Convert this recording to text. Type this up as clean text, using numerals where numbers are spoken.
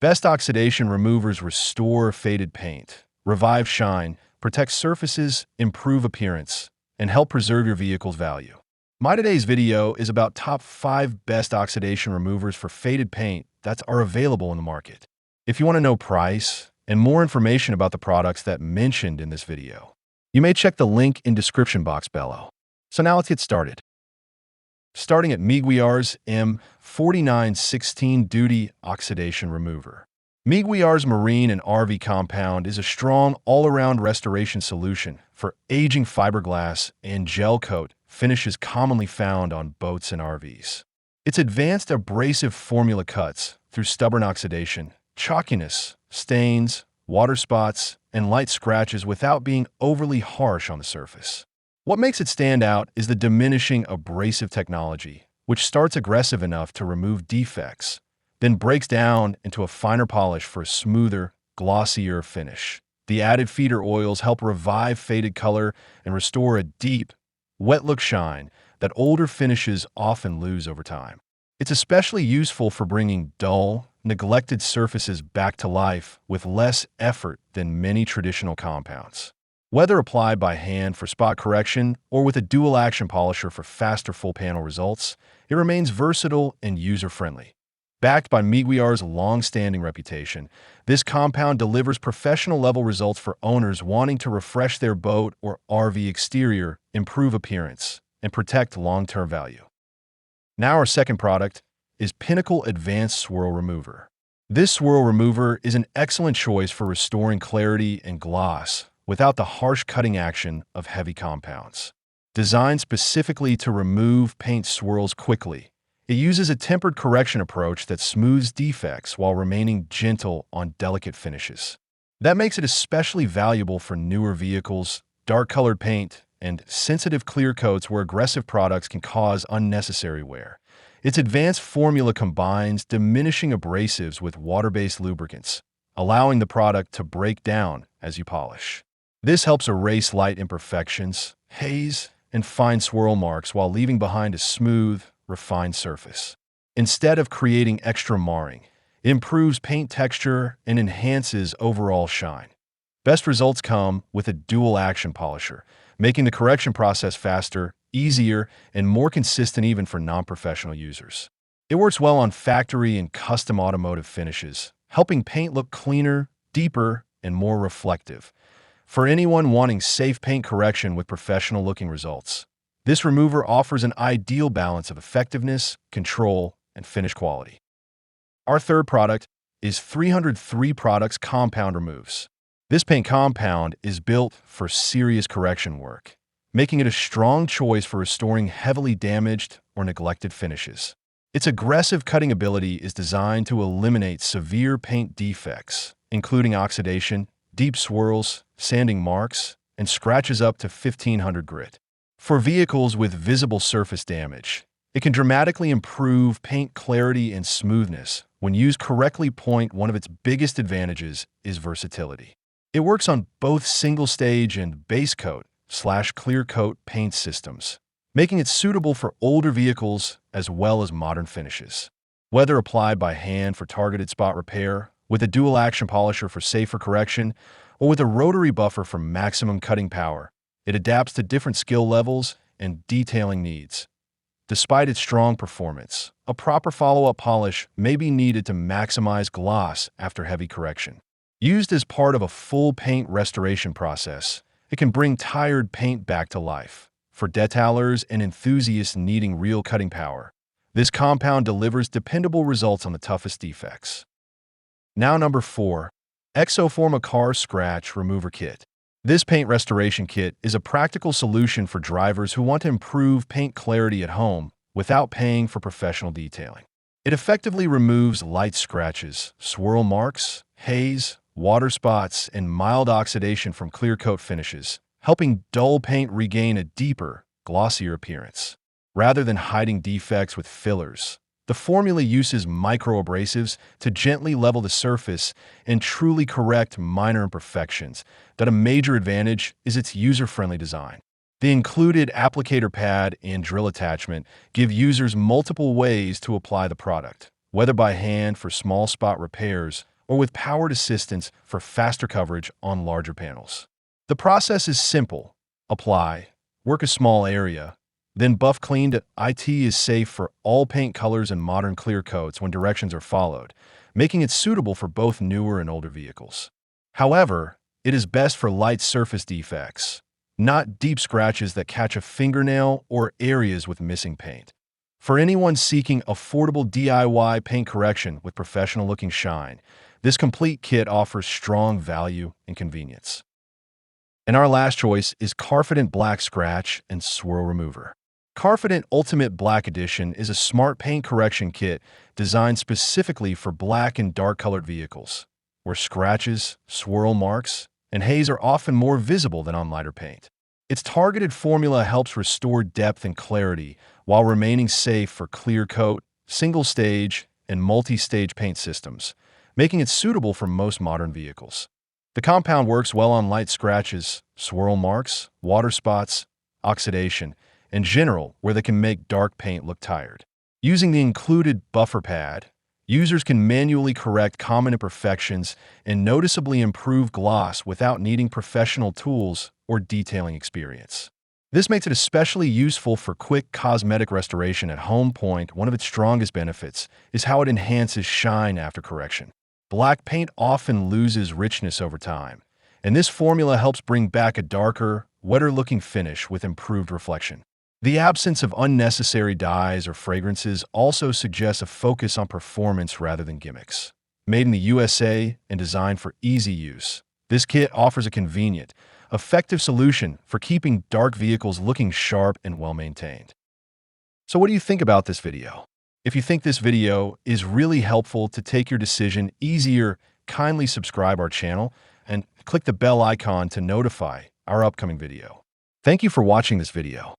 Best oxidation removers restore faded paint, revive shine, protect surfaces, improve appearance, and help preserve your vehicle's value. My today's video is about top 5 best oxidation removers for faded paint that are available in the market. If you want to know price and more information about the products that mentioned in this video, you may check the link in description box below. So now let's get started. Starting at Meguiar's M4916 Duty Oxidation Remover. Meguiar's marine and RV compound is a strong all-around restoration solution for aging fiberglass and gel coat finishes commonly found on boats and RVs. Its advanced abrasive formula cuts through stubborn oxidation, chalkiness, stains, water spots, and light scratches without being overly harsh on the surface. What makes it stand out is the diminishing abrasive technology, which starts aggressive enough to remove defects, then breaks down into a finer polish for a smoother, glossier finish. The added feeder oils help revive faded color and restore a deep, wet-look shine that older finishes often lose over time. It's especially useful for bringing dull, neglected surfaces back to life with less effort than many traditional compounds. Whether applied by hand for spot correction or with a dual-action polisher for faster full-panel results, it remains versatile and user-friendly. Backed by Meguiar's long-standing reputation, this compound delivers professional-level results for owners wanting to refresh their boat or RV exterior, improve appearance, and protect long-term value. Now our second product is Pinnacle Advanced Swirl Remover. This swirl remover is an excellent choice for restoring clarity and gloss without the harsh cutting action of heavy compounds. Designed specifically to remove paint swirls quickly, it uses a tempered correction approach that smooths defects while remaining gentle on delicate finishes. That makes it especially valuable for newer vehicles, dark-colored paint, and sensitive clear coats where aggressive products can cause unnecessary wear. Its advanced formula combines diminishing abrasives with water-based lubricants, allowing the product to break down as you polish. This helps erase light imperfections, haze, and fine swirl marks while leaving behind a smooth, refined surface. Instead of creating extra marring, it improves paint texture and enhances overall shine. Best results come with a dual-action polisher, making the correction process faster, easier, and more consistent even for non-professional users. It works well on factory and custom automotive finishes, helping paint look cleaner, deeper, and more reflective. For anyone wanting safe paint correction with professional-looking results, this remover offers an ideal balance of effectiveness, control, and finish quality. Our third product is 303 Products Compound Removes. This paint compound is built for serious correction work, making it a strong choice for restoring heavily damaged or neglected finishes. Its aggressive cutting ability is designed to eliminate severe paint defects, including oxidation, deep swirls, sanding marks, and scratches up to 1500 grit. For vehicles with visible surface damage, it can dramatically improve paint clarity and smoothness. When used correctly, one of its biggest advantages is versatility. It works on both single-stage and base coat/clear coat paint systems, making it suitable for older vehicles as well as modern finishes. Whether applied by hand for targeted spot repair, with a dual-action polisher for safer correction, or with a rotary buffer for maximum cutting power, it adapts to different skill levels and detailing needs. Despite its strong performance, a proper follow-up polish may be needed to maximize gloss after heavy correction. Used as part of a full paint restoration process, it can bring tired paint back to life. For detailers and enthusiasts needing real cutting power, this compound delivers dependable results on the toughest defects. Now number 4, Exoforma Car Scratch Remover Kit. This paint restoration kit is a practical solution for drivers who want to improve paint clarity at home without paying for professional detailing. It effectively removes light scratches, swirl marks, haze, water spots, and mild oxidation from clear coat finishes, helping dull paint regain a deeper, glossier appearance. Rather than hiding defects with fillers, the formula uses microabrasives to gently level the surface and truly correct minor imperfections. That a major advantage is its user-friendly design. The included applicator pad and drill attachment give users multiple ways to apply the product, whether by hand for small spot repairs or with powered assistance for faster coverage on larger panels. The process is simple. Apply, work a small area, then buff clean. It is safe for all paint colors and modern clear coats when directions are followed, making it suitable for both newer and older vehicles. However, it is best for light surface defects, not deep scratches that catch a fingernail or areas with missing paint. For anyone seeking affordable DIY paint correction with professional-looking shine, this complete kit offers strong value and convenience. And our last choice is Carfident Black Scratch and Swirl Remover. Carfident Ultimate Black Edition is a smart paint correction kit designed specifically for black and dark-colored vehicles, where scratches, swirl marks, and haze are often more visible than on lighter paint. Its targeted formula helps restore depth and clarity while remaining safe for clear coat, single-stage, and multi-stage paint systems, making it suitable for most modern vehicles. The compound works well on light scratches, swirl marks, water spots, oxidation, in general, where they can make dark paint look tired. Using the included buffer pad, users can manually correct common imperfections and noticeably improve gloss without needing professional tools or detailing experience. This makes it especially useful for quick cosmetic restoration at home. One of its strongest benefits is how it enhances shine after correction. Black paint often loses richness over time, and this formula helps bring back a darker, wetter-looking finish with improved reflection. The absence of unnecessary dyes or fragrances also suggests a focus on performance rather than gimmicks. Made in the USA and designed for easy use, this kit offers a convenient, effective solution for keeping dark vehicles looking sharp and well-maintained. So what do you think about this video? If you think this video is really helpful to take your decision easier, kindly subscribe our channel and click the bell icon to notify our upcoming video. Thank you for watching this video.